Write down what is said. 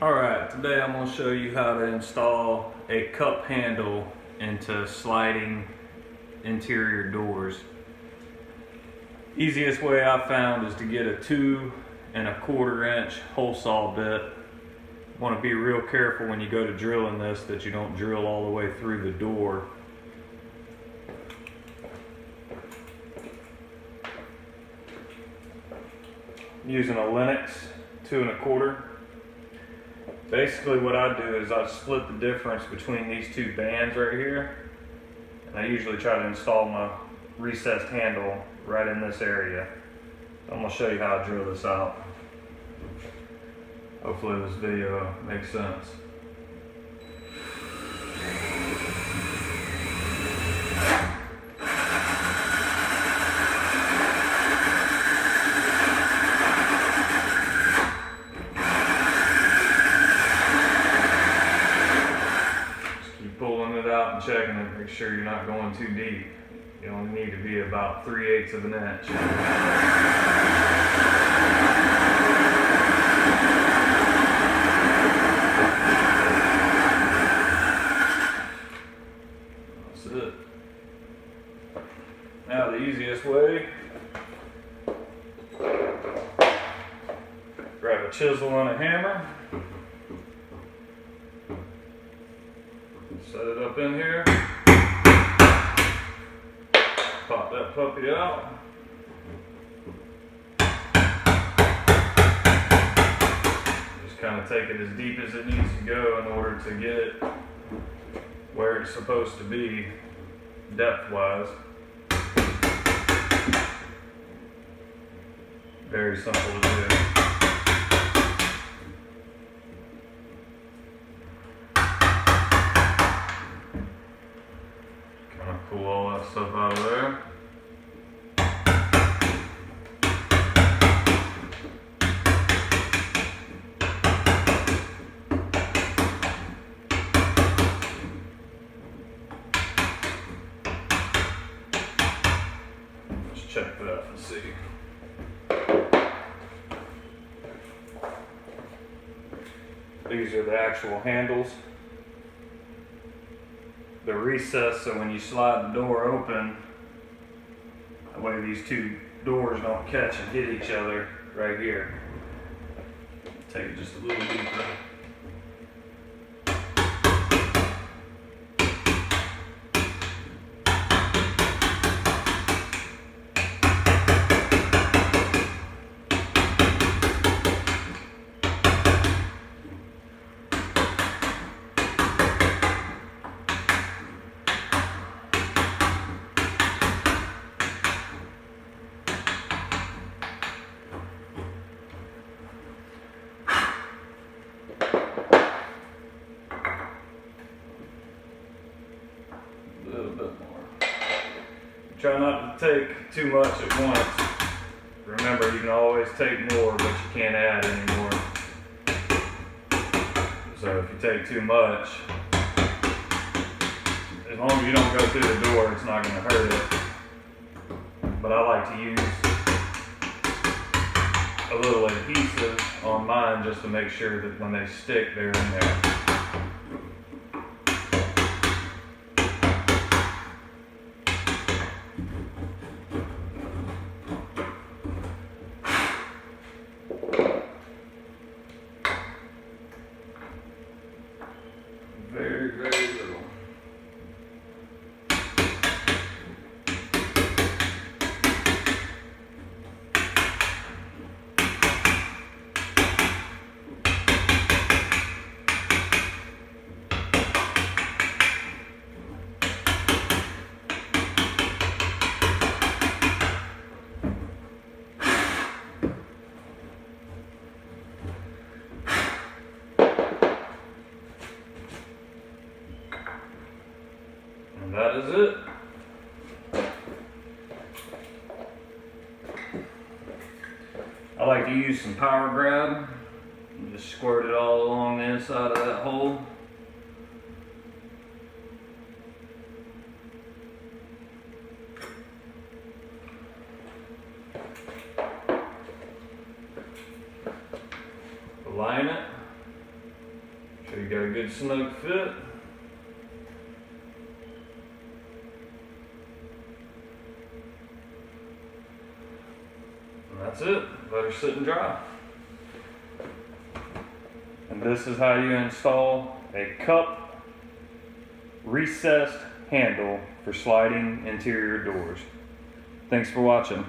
Alright, today I'm going to show you how to install a cup handle into sliding interior doors. Easiest way I found is to get a 2 1/4 inch hole saw bit. Want to be real careful when you go to drilling this that you don't drill all the way through the door. I'm using a Lennox 2 1/4. Basically what I do is I split the difference between these two bands right here, and I usually try to install my recessed handle right in this area. So I'm going to show you how I drill this out. Hopefully this video makes sense. Pulling it out and checking it, make sure you're not going too deep. You only need to be about 3/8 of an inch. That's it. Now the easiest way, grab a chisel and a hammer. Set it up in here, pop that puppy out. Just kind of take it as deep as it needs to go in order to get it where it's supposed to be depth-wise. Very simple to do. Pull all that stuff out of there. Let's check that and see. These are the actual handles. The recess, so when you slide the door open, that way these two doors don't catch and hit each other right here. Take it just a little deeper. Try not to take too much at once. Remember, you can always take more, but you can't add any more. So if you take too much, as long as you don't go through the door, it's not going to hurt it. But I like to use a little adhesive on mine just to make sure that when they stick, they're in there. Very, very little. And that is it. I like to use some power grab and just squirt it all along the inside of that hole. line it, So you got a good snug fit. And that's it. Let her sit and dry. And this is how you install a cup recessed handle for sliding interior doors. Thanks for watching.